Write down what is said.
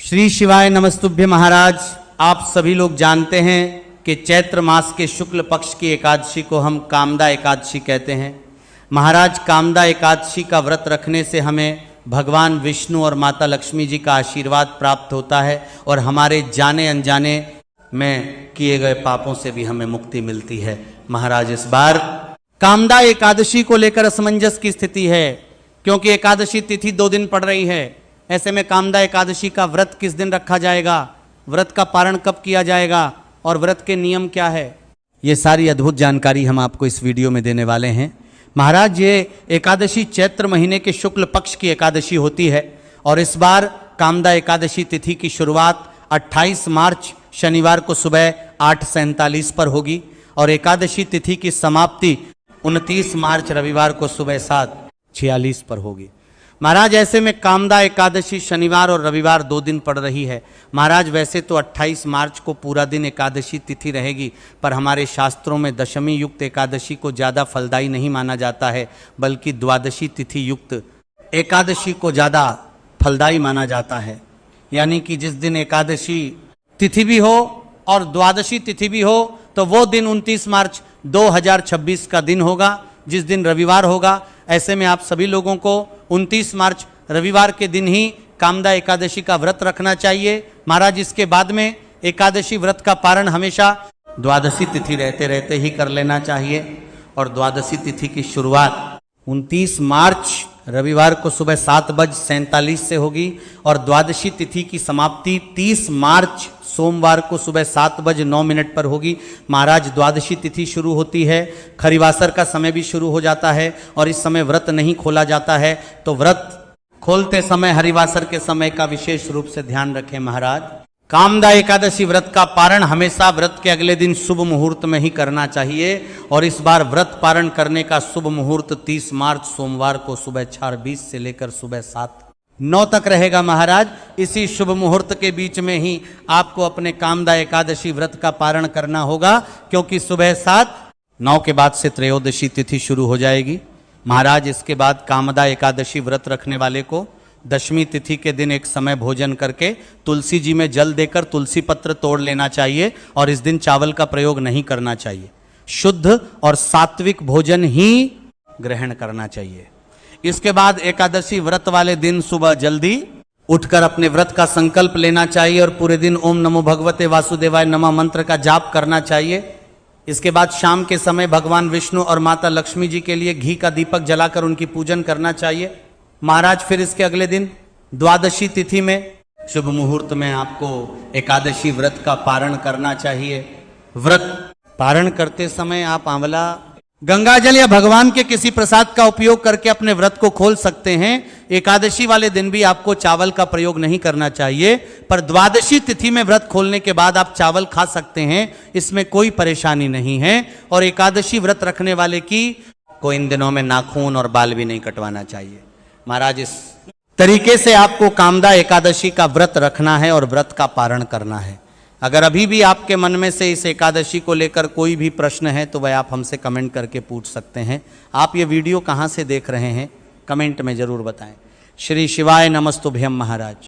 श्री शिवाय नमस्तुभ्य महाराज। आप सभी लोग जानते हैं कि चैत्र मास के शुक्ल पक्ष की एकादशी को हम कामदा एकादशी कहते हैं। महाराज, कामदा एकादशी का व्रत रखने से हमें भगवान विष्णु और माता लक्ष्मी जी का आशीर्वाद प्राप्त होता है और हमारे जाने अनजाने में किए गए पापों से भी हमें मुक्ति मिलती है। महाराज, इस बार कामदा एकादशी को लेकर असमंजस की स्थिति है, क्योंकि एकादशी तिथि 2 दिन पड़ रही है। ऐसे में कामदा एकादशी का व्रत किस दिन रखा जाएगा, व्रत का पारण कब किया जाएगा और व्रत के नियम क्या है, ये सारी अद्भुत जानकारी हम आपको इस वीडियो में देने वाले हैं। महाराज, ये एकादशी चैत्र महीने के शुक्ल पक्ष की एकादशी होती है और इस बार कामदा एकादशी तिथि की शुरुआत 28 मार्च शनिवार को सुबह 8:47 पर होगी और एकादशी तिथि की समाप्ति 29 मार्च रविवार को सुबह 7:46 पर होगी। महाराज, ऐसे में कामदा एकादशी शनिवार और रविवार 2 दिन पड़ रही है। महाराज, वैसे तो 28 मार्च को पूरा दिन एकादशी तिथि रहेगी, पर हमारे शास्त्रों में दशमी युक्त एकादशी को ज़्यादा फलदायी नहीं माना जाता है, बल्कि द्वादशी तिथि युक्त एकादशी को ज़्यादा फलदायी माना जाता है। यानी कि जिस दिन एकादशी तिथि भी हो और द्वादशी तिथि भी हो, तो वो दिन 29 मार्च 2026 का दिन होगा, जिस दिन रविवार होगा। ऐसे में आप सभी लोगों को 29 मार्च रविवार के दिन ही कामदा एकादशी का व्रत रखना चाहिए। महाराज, इसके बाद में एकादशी व्रत का पारण हमेशा द्वादशी तिथि रहते रहते ही कर लेना चाहिए और द्वादशी तिथि की शुरुआत 29 मार्च रविवार को सुबह 7:47 से होगी और द्वादशी तिथि की समाप्ति 30 मार्च सोमवार को सुबह 7:09 पर होगी। महाराज, द्वादशी तिथि शुरू होती है, खरीवासर का समय भी शुरू हो जाता है और इस समय व्रत नहीं खोला जाता है, तो व्रत खोलते समय हरिवासर के समय का विशेष रूप से ध्यान रखें। महाराज, कामदा एकादशी व्रत का पारण हमेशा व्रत के अगले दिन शुभ मुहूर्त में ही करना चाहिए और इस बार व्रत पारण करने का शुभ मुहूर्त 30 मार्च सोमवार को सुबह 4:20 से लेकर सुबह 7:09 तक रहेगा। महाराज, इसी शुभ मुहूर्त के बीच में ही आपको अपने कामदा एकादशी व्रत का पारण करना होगा, क्योंकि सुबह 7:09 के बाद से त्रयोदशी तिथि शुरू हो जाएगी। महाराज, इसके बाद कामदा एकादशी व्रत रखने वाले को दशमी तिथि के दिन एक समय भोजन करके तुलसी जी में जल देकर तुलसी पत्र तोड़ लेना चाहिए और इस दिन चावल का प्रयोग नहीं करना चाहिए। शुद्ध और सात्विक भोजन ही ग्रहण करना चाहिए। इसके बाद एकादशी व्रत वाले दिन सुबह जल्दी उठकर अपने व्रत का संकल्प लेना चाहिए और पूरे दिन ओम नमो भगवते वासुदेवाय नमः मंत्र का जाप करना चाहिए। इसके बाद शाम के समय भगवान विष्णु और माता लक्ष्मी जी के लिए घी का दीपक जलाकर उनकी पूजन करना चाहिए। महाराज, फिर इसके अगले दिन द्वादशी तिथि में शुभ मुहूर्त में आपको एकादशी व्रत का पारण करना चाहिए। व्रत पारण करते समय आप आंवला, गंगाजल या भगवान के किसी प्रसाद का उपयोग करके अपने व्रत को खोल सकते हैं। एकादशी वाले दिन भी आपको चावल का प्रयोग नहीं करना चाहिए, पर द्वादशी तिथि में व्रत खोलने के बाद आप चावल खा सकते हैं, इसमें कोई परेशानी नहीं है। और एकादशी व्रत रखने वाले की को इन दिनों में नाखून और बाल भी नहीं कटवाना चाहिए। महाराज, इस तरीके से आपको कामदा एकादशी का व्रत रखना है और व्रत का पारण करना है। अगर अभी भी आपके मन में से इस एकादशी को लेकर कोई भी प्रश्न है तो वह आप हमसे कमेंट करके पूछ सकते हैं। आप ये वीडियो कहाँ से देख रहे हैं, कमेंट में जरूर बताएं। श्री शिवाय नमस्तुभ्यम महाराज।